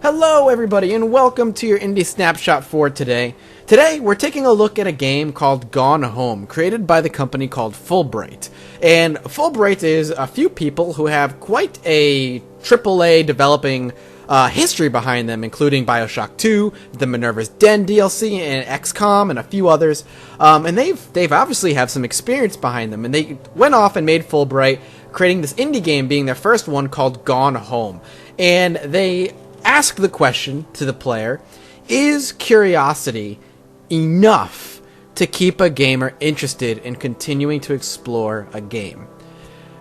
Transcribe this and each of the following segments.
Hello everybody and welcome to your Indie Snapshot for today. Today we're taking a look at a game called Gone Home, created by the company called Fulbright. And Fulbright is a few people who have quite a AAA developing history behind them, including BioShock 2, the Minerva's Den DLC, and XCOM, and a few others. And they've obviously have some experience behind them, and they went off and made Fulbright, creating this indie game being their first one called Gone Home. And they ask the question to the player, is curiosity enough to keep a gamer interested in continuing to explore a game?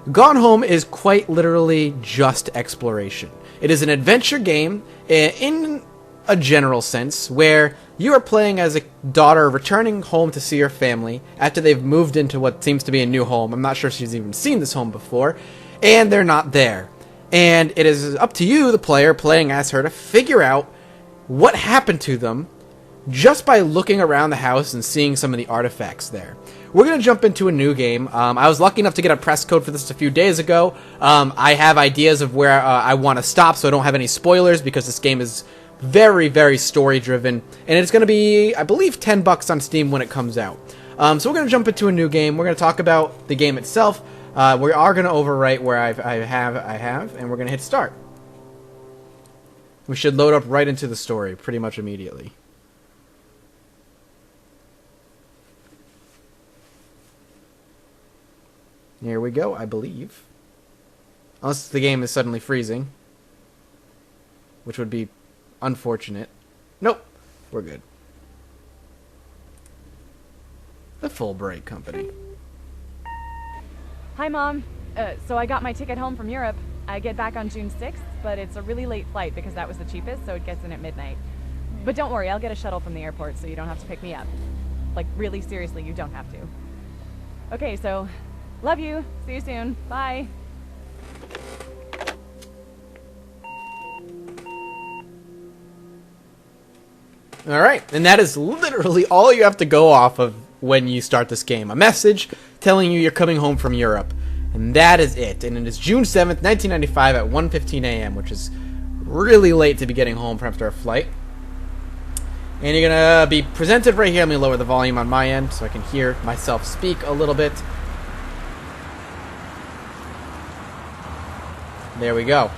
Gone Home is quite literally just exploration. It is an adventure game in a general sense, where you are playing as a daughter returning home to see her family after they've moved into what seems to be a new home. I'm not sure she's even seen this home before, and they're not there. And it is up to you, the player, playing as her, to figure out what happened to them just by looking around the house and seeing some of the artifacts there. We're going to jump into a new game. I was lucky enough to get a press code for this a few days ago. I have ideas of where I want to stop, so I don't have any spoilers, because this game is very, very story-driven. And it's going to be, I believe, $10 on Steam when it comes out. So we're going to jump into a new game. We're going to talk about the game itself. We are going to overwrite where I have, and we're going to hit start. We should load up right into the story pretty much immediately. Here we go, I believe. Unless the game is suddenly freezing, which would be unfortunate. Nope, we're good. The Fulbright Company. Hi, Mom. So I got my ticket home from Europe. I get back on June 6th, but it's a really late flight because that was the cheapest, so it gets in at midnight. But don't worry, I'll get a shuttle from the airport so you don't have to pick me up. Like, really seriously, you don't have to. Okay, so, love you. See you soon. Bye. Alright, and that is literally all you have to go off of when you start this game. A message telling you you're coming home from Europe. And that is it. And it is June 7th, 1995 at 1:15 a.m., which is really late to be getting home after a flight. And you're going to be presented right here. Let me lower the volume on my end so I can hear myself speak a little bit. There we go.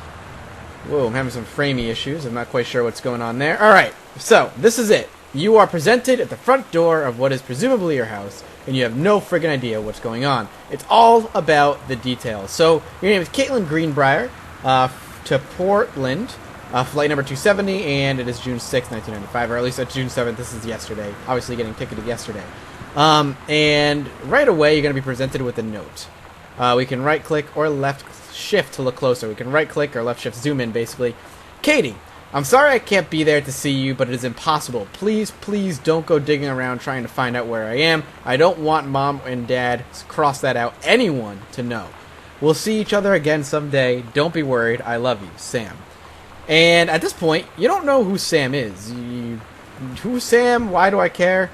Whoa, I'm having some framey issues. I'm not quite sure what's going on there. Alright, so this is it. You are presented at the front door of what is presumably your house, and you have no friggin' idea what's going on. It's all about the details. So, your name is Caitlin Greenbrier, to Portland, flight number 270, and it is June 6th, 1995, or at least at June 7th. This is yesterday. Obviously getting ticketed yesterday. And right away, you're going to be presented with a note. We can right-click or left-shift to look closer. We can right-click or left-shift zoom in, basically. Katie, I'm sorry I can't be there to see you, but it is impossible. Please, please don't go digging around trying to find out where I am. I don't want Mom and Dad, cross that out, anyone to know. We'll see each other again someday. Don't be worried. I love you, Sam. And at this point, you don't know who Sam is. Who's Sam? Why do I care?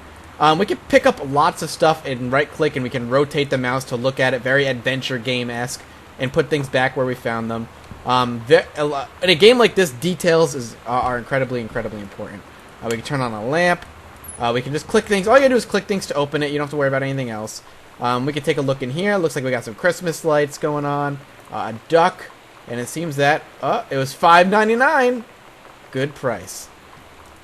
We can pick up lots of stuff and right-click, and we can rotate the mouse to look at it, very adventure game-esque, and put things back where we found them. In a game like this, details are incredibly, incredibly important. We can turn on a lamp. We can just click things. All you gotta do is click things to open it. You don't have to worry about anything else. We can take a look in here. Looks like we got some Christmas lights going on. A duck. And it seems that, it was $5.99. Good price.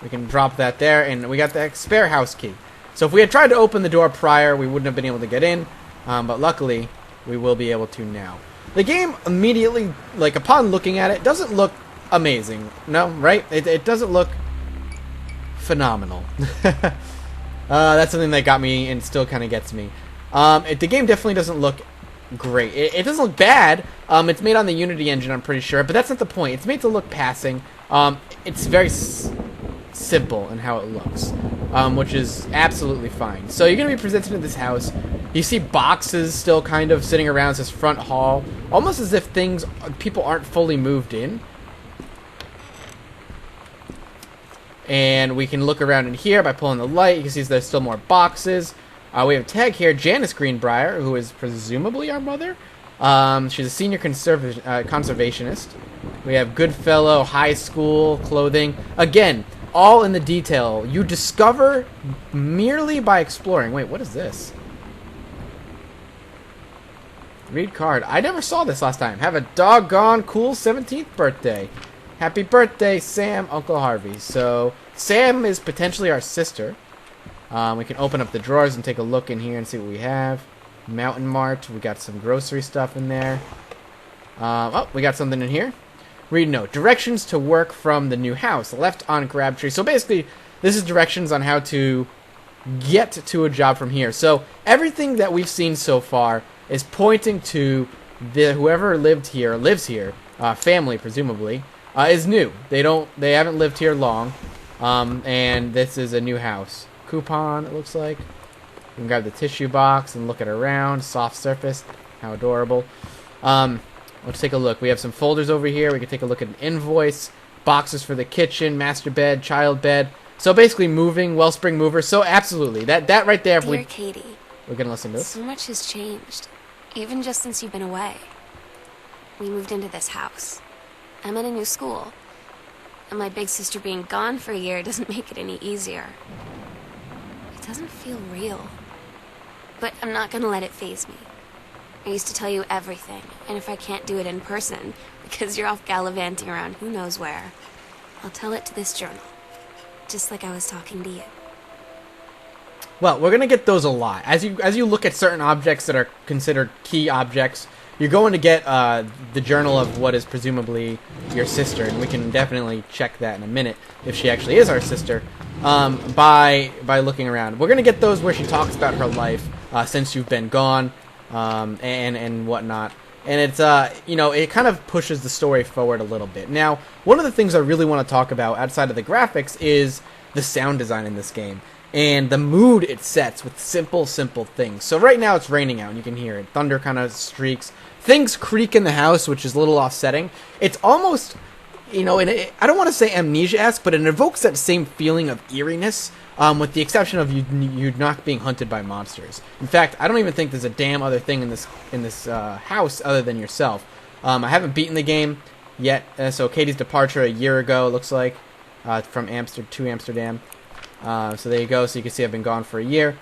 We can drop that there. And we got the spare house key. So if we had tried to open the door prior, we wouldn't have been able to get in. But luckily, we will be able to now. The game immediately, like, upon looking at it, doesn't look amazing. No, right? It doesn't look phenomenal. That's something that got me and still kind of gets me. The game definitely doesn't look great. It doesn't look bad. It's made on the Unity engine, I'm pretty sure, but that's not the point. It's made to look passing. It's very simple in how it looks, which is absolutely fine. So you're going to be presented in this house. You see boxes still kind of sitting around this front hall, almost as if people aren't fully moved in. And we can look around in here by pulling the light. You can see there's still more boxes. We have a tag here, Janice Greenbrier, who is presumably our mother. She's a senior conservationist. We have Goodfellow High School clothing. Again, all in the detail. You discover merely by exploring. Wait, what is this? Read card. I never saw this last time. Have a doggone cool 17th birthday. Happy birthday, Sam, Uncle Harvey. So, Sam is potentially our sister. We can open up the drawers and take a look in here and see what we have. Mountain Mart. We got some grocery stuff in there. Oh, we got something in here. Read note. Directions to work from the new house. Left on Crabtree. So basically, this is directions on how to get to a job from here. So everything that we've seen so far is pointing to whoever lives here, family presumably, is new. They haven't lived here long, and this is a new house. Coupon, it looks like. You can grab the tissue box and look it around. Soft surface, how adorable. Let's take a look. We have some folders over here. We can take a look at an invoice, boxes for the kitchen, master bed, child bed. So basically moving, Wellspring mover. So absolutely, that right there. Dear Katie, we're gonna listen to this. So much has changed, even just since you've been away. We moved into this house. I'm in a new school, and my big sister being gone for a year doesn't make it any easier. It doesn't feel real, but I'm not gonna let it faze me. I used to tell you everything, and if I can't do it in person, because you're off gallivanting around who knows where, I'll tell it to this journal, just like I was talking to you. Well, we're gonna get those a lot. As you look at certain objects that are considered key objects, you're going to get the journal of what is presumably your sister, and we can definitely check that in a minute if she actually is our sister by looking around. We're gonna get those where she talks about her life since you've been gone. And whatnot, and it's it kind of pushes the story forward a little bit. Now, one of the things I really want to talk about outside of the graphics is the sound design in this game and the mood it sets with simple things. So right now it's raining out and you can hear it. Thunder kind of streaks. Things creak in the house, which is a little offsetting. It's almost, I don't want to say amnesia-esque, but it evokes that same feeling of eeriness. With the exception of you not being hunted by monsters. In fact, I don't even think there's a damn other thing in this house other than yourself. I haven't beaten the game yet, so Katie's departure a year ago, it looks like, from Amsterdam. So there you go. So you can see I've been gone for a year.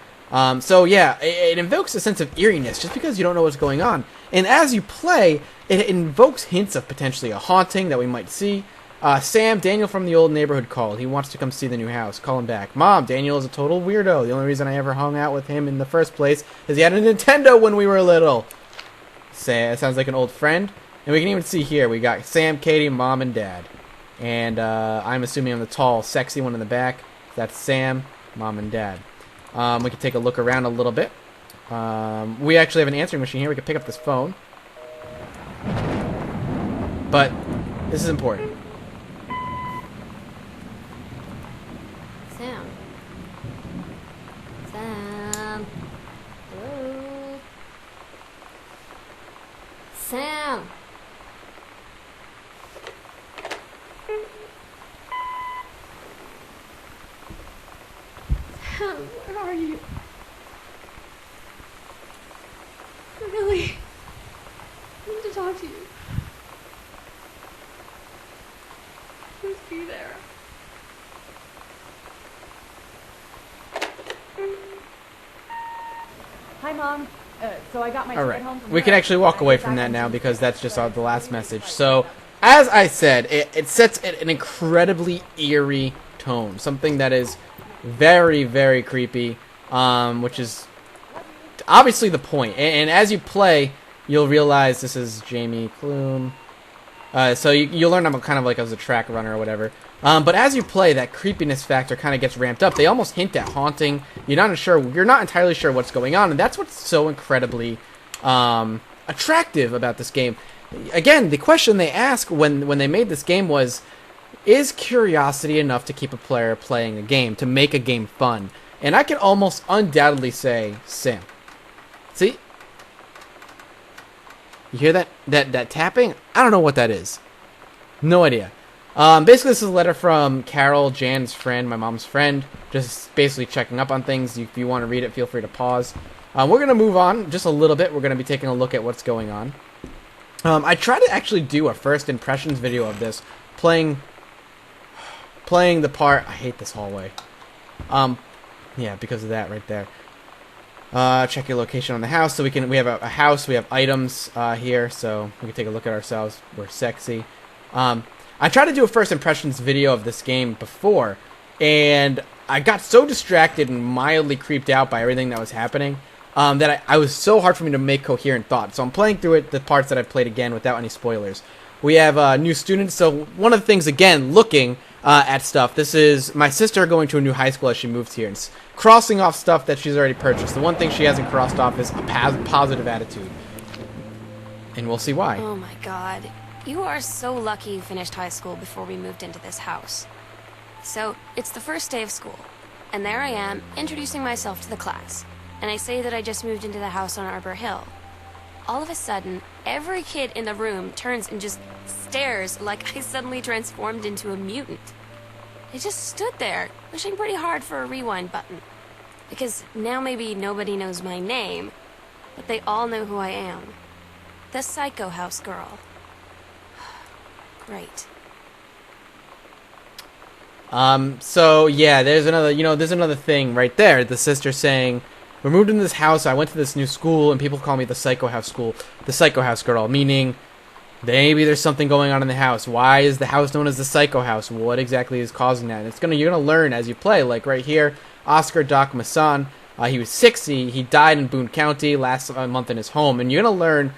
So yeah, it invokes a sense of eeriness just because you don't know what's going on. And as you play, it invokes hints of potentially a haunting that we might see. Sam, Daniel from the old neighborhood called. He wants to come see the new house. Call him back. Mom, Daniel is a total weirdo. The only reason I ever hung out with him in the first place is he had a Nintendo when we were little. It sounds like an old friend. And we can even see here, we got Sam, Katie, Mom, and Dad. And I'm assuming I'm the tall, sexy one in the back. That's Sam, Mom, and Dad. We can take a look around a little bit. We actually have an answering machine here. We can pick up this phone. But this is important. Sam. Hello. Sam. Sam, where are you? Really? I need to talk to you. Please be there. Hi, Mom. So I got my All ticket right, home from we can Europe. actually walk I away get from back that on now June because 6th, that's just so the last it's message. like So, that. as I said, it sets an incredibly eerie tone, something that is very, very creepy, which is obviously the point. And as you play, you'll realize this is Jamie Clume. So you'll learn I'm kind of like as a track runner or whatever. But as you play, that creepiness factor kind of gets ramped up. They almost hint at haunting. You're not entirely sure what's going on, and that's what's so incredibly attractive about this game. Again, the question they ask when they made this game was, is curiosity enough to keep a player playing a game, to make a game fun? And I can almost undoubtedly say, Sam. See? You hear that tapping? I don't know what that is. No idea. Basically, this is a letter from Carol, Jan's friend, my mom's friend. Just basically checking up on things. If you want to read it, feel free to pause. We're going to move on just a little bit. We're going to be taking a look at what's going on. I tried to actually do a first impressions video of this, playing the part. I hate this hallway. Yeah, because of that right there. Check your location on the house. So we have a house. We have items here, so we can take a look at ourselves. We're sexy. I tried to do a first impressions video of this game before, and I got so distracted and mildly creeped out by everything that was happening that I was so hard for me to make coherent thoughts. So I'm playing through it, the parts that I've played again without any spoilers. We have new students. So one of the things, again, looking at stuff. This is my sister going to a new high school as she moves here. And crossing off stuff that she's already purchased. The one thing she hasn't crossed off is a positive attitude. And we'll see why. Oh my god. You are so lucky you finished high school before we moved into this house. So, it's the first day of school. And there I am, introducing myself to the class. And I say that I just moved into the house on Arbor Hill. All of a sudden, every kid in the room turns and just stares like I suddenly transformed into a mutant. I just stood there, wishing pretty hard for a rewind button. Because now maybe nobody knows my name, but they all know who I am. The Psycho House girl. Great. So yeah, there's another thing right there. The sister saying, "We moved into this house. I went to this new school, and people call me the Psycho House school, the Psycho House girl," meaning maybe there's something going on in the house. Why is the house known as the Psycho House? What exactly is causing that? And you're gonna learn as you play. Like right here, Oscar Doc Masson. He was 60. He died in Boone County last month in his home, and you're gonna learn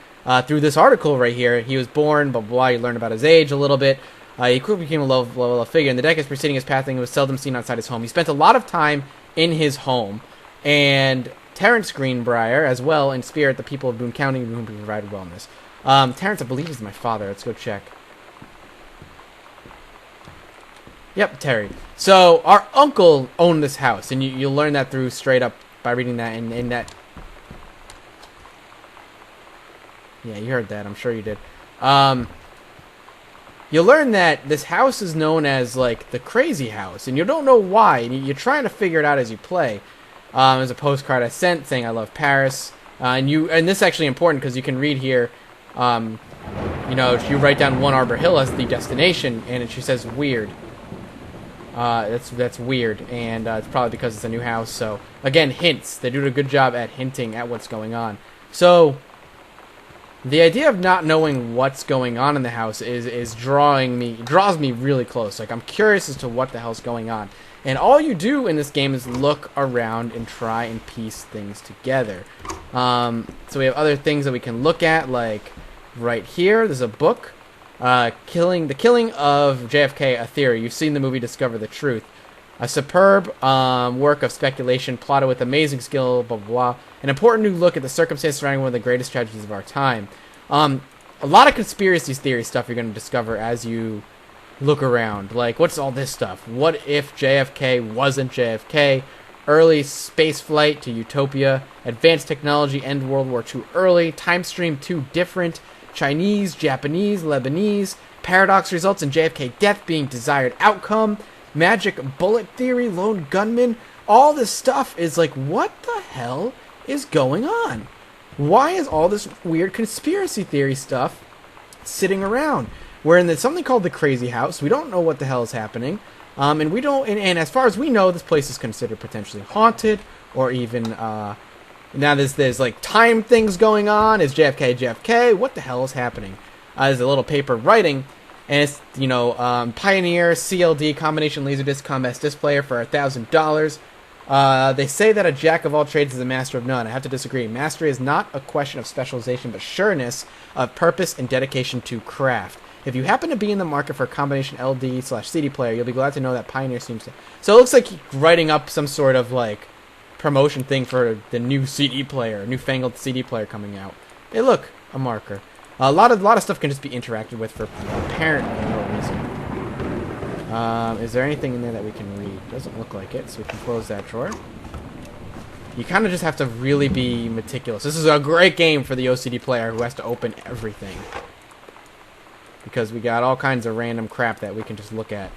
through this article right here. He was born, blah blah blah. You learn about his age a little bit. He quickly became a low figure. In the decades preceding his passing, he was seldom seen outside his home. He spent a lot of time in his home, and Terrence Greenbrier, as well, in spirit, the people of Boone County, whom he provided wellness. Terrence, I believe, is my father. Let's go check. Yep, Terry. So, our uncle owned this house, and you'll learn that through straight up by reading that in that. Yeah, you heard that. I'm sure you did. You'll learn that this house is known as, like, the crazy house, and you don't know why, and you're trying to figure it out as you play. There's a postcard I sent saying I love Paris, and this is actually important because you can read here, you write down One Arbor Hill as the destination, and she says weird. That's weird, and it's probably because it's a new house. So again, hints. They do a good job at hinting at what's going on. So the idea of not knowing what's going on in the house draws me really close. Like, I'm curious as to what the hell's going on. And all you do in this game is look around and try and piece things together. So we have other things that we can look at, like right here, there's a book, The Killing of JFK, A Theory. You've seen the movie Discover the Truth. A superb work of speculation, plotted with amazing skill, blah, blah, blah. An important new look at the circumstances surrounding one of the greatest tragedies of our time. A lot of conspiracy theory stuff you're going to discover as you look around. Like, what's all this stuff? What if JFK wasn't JFK? Early space flight to utopia. Advanced technology, end World War II early. Time stream too different. Chinese, Japanese, Lebanese. Paradox results in JFK death being desired outcome. Magic bullet theory, lone gunman. All this stuff is like, what the hell is going on? Why is all this weird conspiracy theory stuff sitting around? We're in something called the Crazy House. We don't know what the hell is happening. And we don't. And as far as we know, this place is considered potentially haunted, or even now there's like time things going on. Is JFK JFK? What the hell is happening? There's a little paper writing, and it's Pioneer CLD combination laserdisc combat disc player for $1,000. They say that a jack of all trades is a master of none. I have to disagree. Mastery is not a question of specialization, but sureness of purpose and dedication to craft. If you happen to be in the market for a combination LD/CD player, you'll be glad to know that Pioneer seems to... So it looks like he's writing up some sort of, like, promotion thing for the new CD player, newfangled CD player coming out. Hey, look, a marker. A lot of stuff can just be interacted with for apparently no reason. Is there anything in there that we can read? Doesn't look like it, so we can close that drawer. You kind of just have to really be meticulous. This is a great game for the OCD player who has to open everything, because we got all kinds of random crap that we can just look at.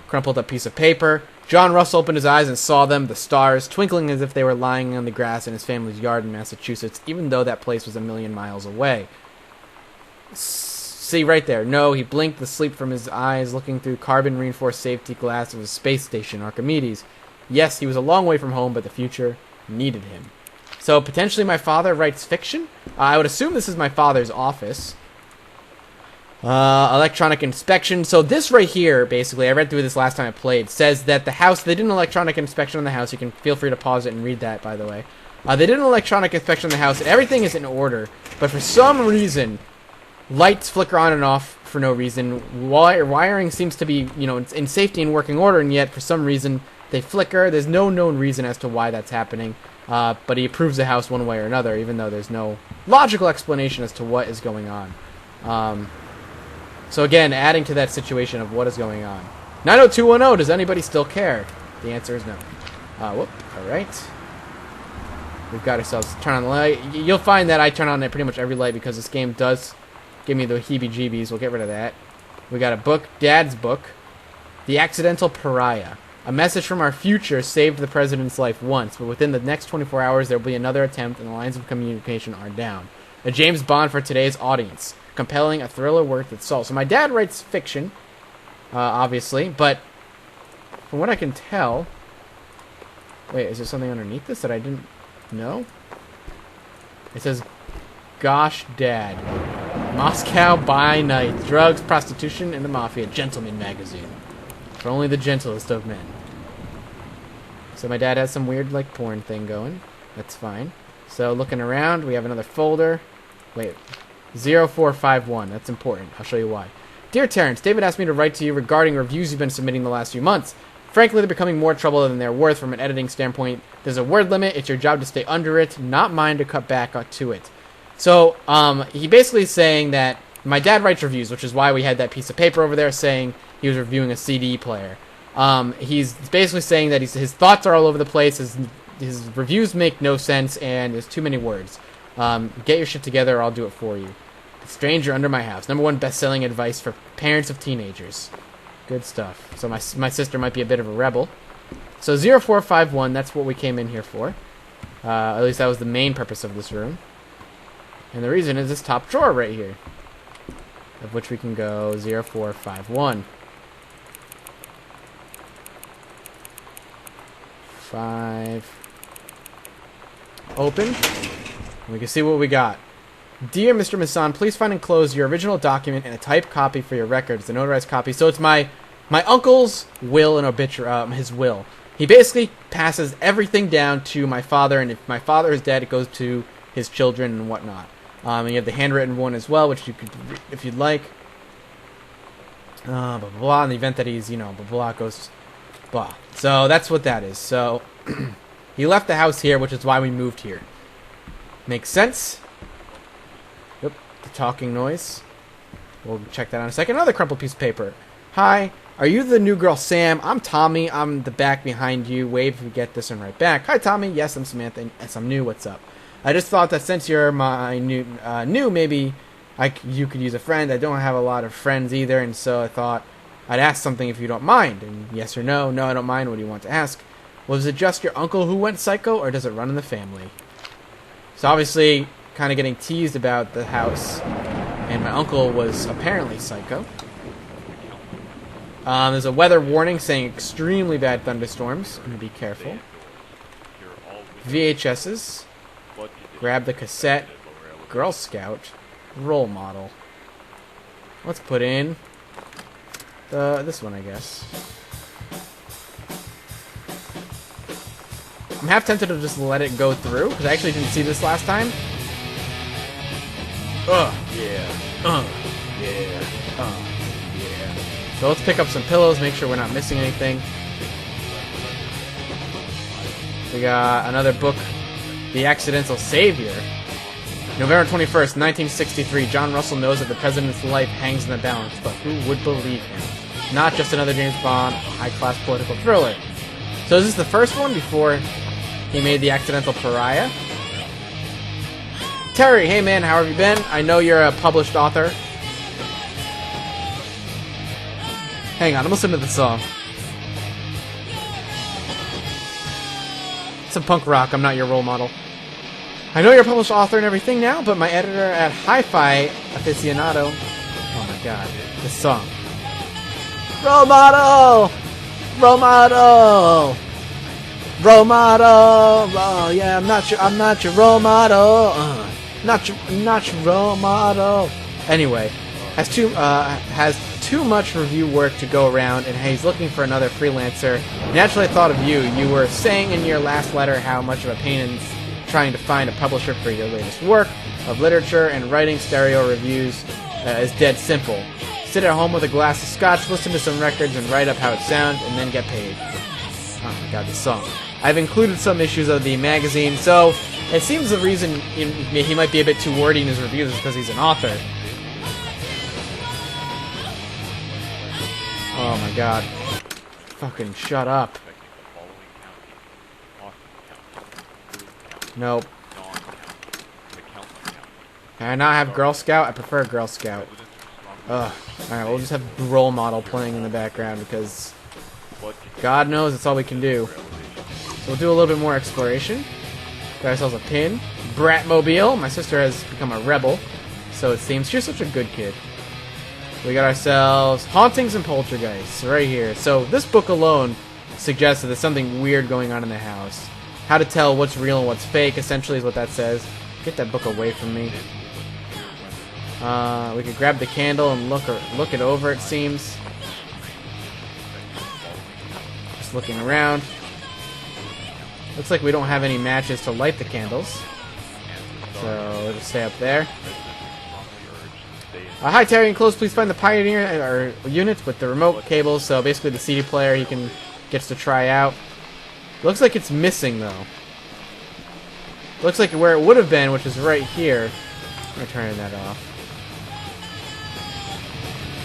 Crumpled up piece of paper. John Russell opened his eyes and saw them, the stars, twinkling as if they were lying on the grass in his family's yard in Massachusetts, even though that place was a million miles away. See right there. No, he blinked the sleep from his eyes, looking through carbon-reinforced safety glass of his space station, Archimedes. Yes, he was a long way from home, but the future needed him. So, potentially my father writes fiction? I would assume this is my father's office. Electronic inspection. So this right here, basically, I read through this last time I played, says that the house, they did an electronic inspection on the house. You can feel free to pause it and read that, by the way. They did an electronic inspection on the house, and everything is in order. But for some reason, lights flicker on and off for no reason. Wiring seems to be, in safety and working order, and yet for some reason they flicker. There's no known reason as to why that's happening. But he approves the house one way or another, even though there's no logical explanation as to what is going on. So again, adding to that situation of what is going on. 90210, does anybody still care? The answer is no. Alright. We've got ourselves, turn on the light. You'll find that I turn on pretty much every light because this game does give me the heebie-jeebies. We'll get rid of that. We got a book, Dad's book. The Accidental Pariah. A message from our future saved the president's life once, but within the next 24 hours there will be another attempt and the lines of communication are down. A James Bond for today's audience. Compelling, a thriller worth its salt. So my dad writes fiction, obviously, but from what I can tell... Wait, is there something underneath this that I didn't know? It says, Gosh Dad. Moscow by night. Drugs, prostitution, and the mafia. Gentleman magazine. For only the gentlest of men. So my dad has some weird, porn thing going. That's fine. So looking around, we have another folder. Wait. 0451. That's important. I'll show you why. Dear Terrence, David asked me to write to you regarding reviews you've been submitting the last few months. Frankly, they're becoming more trouble than they're worth from an editing standpoint. There's a word limit. It's your job to stay under it, not mine to cut back to it. So, he basically is saying that my dad writes reviews, which is why we had that piece of paper over there saying he was reviewing a CD player. He's basically saying that his thoughts are all over the place, his reviews make no sense, and there's too many words. Get your shit together or I'll do it for you. Stranger under my house. #1 best-selling advice for parents of teenagers. Good stuff. So my sister might be a bit of a rebel. So 0451, that's what we came in here for. At least that was the main purpose of this room. And the reason is this top drawer right here. Of which we can go 0451. 5. Open. And we can see what we got. Dear Mr. Masson, please find enclosed your original document and a typed copy for your records, the notarized copy. So it's my uncle's will and obituary, his will. He basically passes everything down to my father, and if my father is dead, it goes to his children and whatnot. And you have the handwritten one as well, which you could, if you'd like. Blah, blah, blah. In the event that he's, blah, blah, goes, blah. So that's what that is. So he left the house here, which is why we moved here. Makes sense? Yep, the talking noise. We'll check that out in a second. Another crumpled piece of paper. Hi, are you the new girl Sam? I'm Tommy. I'm the back behind you. Wave if we get this one right back. Hi, Tommy. Yes, I'm Samantha. Yes, I'm new. What's up? I just thought that since you're my new, maybe you could use a friend. I don't have a lot of friends either, and so I thought I'd ask something if you don't mind. And yes or no? No, I don't mind. What do you want to ask? Was it just your uncle who went psycho, or does it run in the family? So obviously, kind of getting teased about the house, and my uncle was apparently psycho. There's a weather warning saying extremely bad thunderstorms. I'm going to be careful. VHSs. Grab the cassette. Girl Scout. Role model. Let's put in this one, I guess. I'm half tempted to just let it go through, because I actually didn't see this last time. Yeah. Yeah. Yeah. So let's pick up some pillows, make sure we're not missing anything. We got another book, The Accidental Savior. November 21st, 1963. John Russell knows that the president's life hangs in the balance, but who would believe him? Not just another James Bond, high-class political thriller. So is this the first one before he made The Accidental Pariah? Terry, hey man, how have you been? I know you're a published author. Hang on, I'm listening to the song. Some punk rock, I'm not your role model. I know you're a published author and everything now, but my editor at Hi-Fi Aficionado... Oh my god, this song. Role model! Role model! Role model! Oh yeah, I'm not your role model. Not your role model. Anyway, has too much review work to go around, and he's looking for another freelancer. Naturally, I thought of you. You were saying in your last letter how much of a pain in trying to find a publisher for your latest work of literature, and writing stereo reviews is dead simple. Sit at home with a glass of scotch, listen to some records, and write up how it sounds, and then get paid. Oh my god, this song. I've included some issues of the magazine, so it seems the reason he might be a bit too wordy in his reviews is because he's an author. Oh my god. Fucking shut up. Nope. Can I not have Girl Scout? I prefer Girl Scout. Ugh. Alright, we'll just have Role Model playing in the background because God knows it's all we can do. So we'll do a little bit more exploration. Got ourselves a pin. Bratmobile. My sister has become a rebel, so it seems. She's such a good kid. We got ourselves Hauntings and Poltergeists right here. So this book alone suggests that there's something weird going on in the house. How to tell what's real and what's fake, essentially, is what that says. Get that book away from me. We could grab the candle and look it over, it seems. Just looking around. Looks like we don't have any matches to light the candles. So we'll just stay up there. Hi Terry, enclosed, please find the Pioneer unit with the remote cables. So basically the CD player he gets to try out. Looks like it's missing though. Looks like where it would have been, which is right here. I'm turning that off.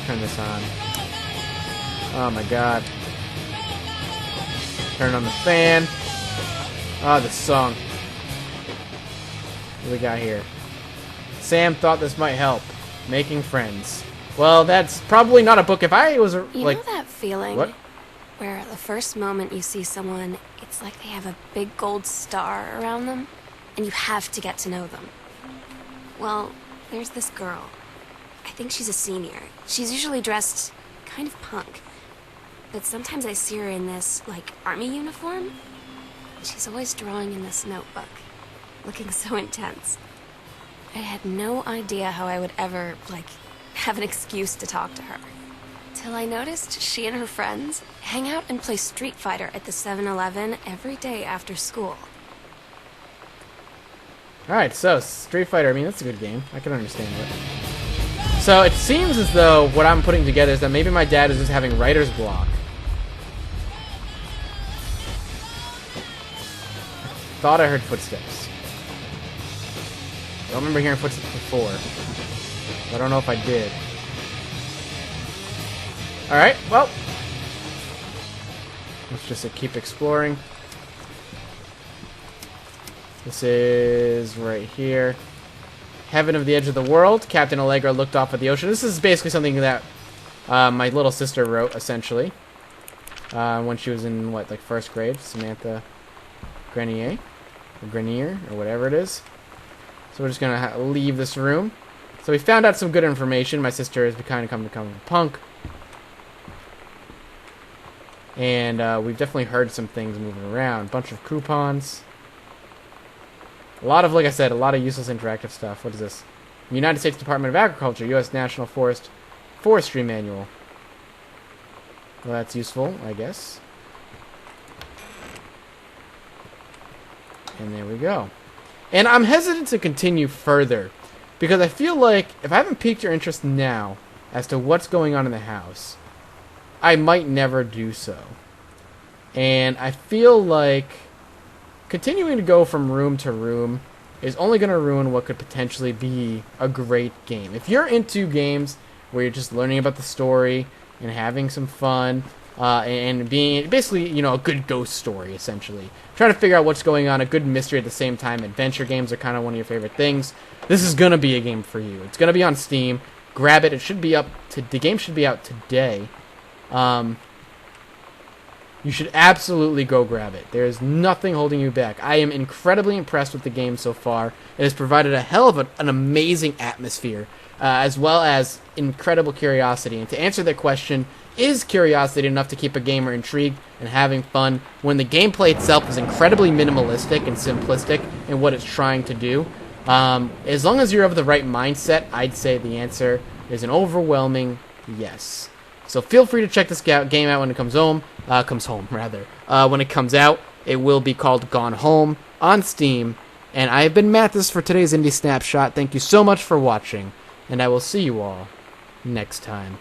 Turn this on. Oh my god. Turn on the fan. Oh, this song. What do we got here? Sam thought this might help. Making friends. Well, that's probably not a book. If I was You know that feeling? What? Where the first moment you see someone, it's like they have a big gold star around them, and you have to get to know them. Well, there's this girl. I think she's a senior. She's usually dressed kind of punk. But sometimes I see her in this, like, army uniform. She's always drawing in this notebook, looking so intense. I had no idea how I would ever, like, have an excuse to talk to her. Till I noticed she and her friends hang out and play Street Fighter at the 7-Eleven every day after school. Alright, so Street Fighter, I mean, that's a good game. I can understand it. So it seems as though what I'm putting together is that maybe my dad is just having writer's block. Thought I heard footsteps. I don't remember hearing footsteps before. I don't know if I did. Alright, well. Let's just keep exploring. This is right here. Heaven of the Edge of the World. Captain Allegra looked off at the ocean. This is basically something that my little sister wrote, essentially. When she was in, what, like first grade? Samantha Grenier? Or Grenier, or whatever it is. So we're just going to leave this room. So we found out some good information. My sister has kind of come to become a punk. And we've definitely heard some things moving around. Bunch of coupons. A lot of, like I said, a lot of useless interactive stuff. What is this? United States Department of Agriculture, U.S. National Forestry Manual. Well, that's useful, I guess. And there we go. And I'm hesitant to continue further, because I feel like if I haven't piqued your interest now as to what's going on in the house, I might never do so. And I feel like continuing to go from room to room is only going to ruin what could potentially be a great game. If you're into games where you're just learning about the story and having some fun, and being basically, you know, a good ghost story, essentially. Trying to figure out what's going on, a good mystery at the same time. Adventure games are kind of one of your favorite things. This is going to be a game for you. It's going to be on Steam. Grab it. It should be up to, the game should be out today. you should absolutely go grab it. There is nothing holding you back. I am incredibly impressed with the game so far. It has provided a hell of an amazing atmosphere, as well as incredible curiosity. And to answer that question, is curiosity enough to keep a gamer intrigued and having fun when the gameplay itself is incredibly minimalistic and simplistic in what it's trying to do? As long as you're of the right mindset, I'd say the answer is an overwhelming yes. So feel free to check this game out when it comes home. When it comes out, it will be called Gone Home on Steam. And I have been Mathis for today's Indie Snapshot. Thank you so much for watching, and I will see you all next time.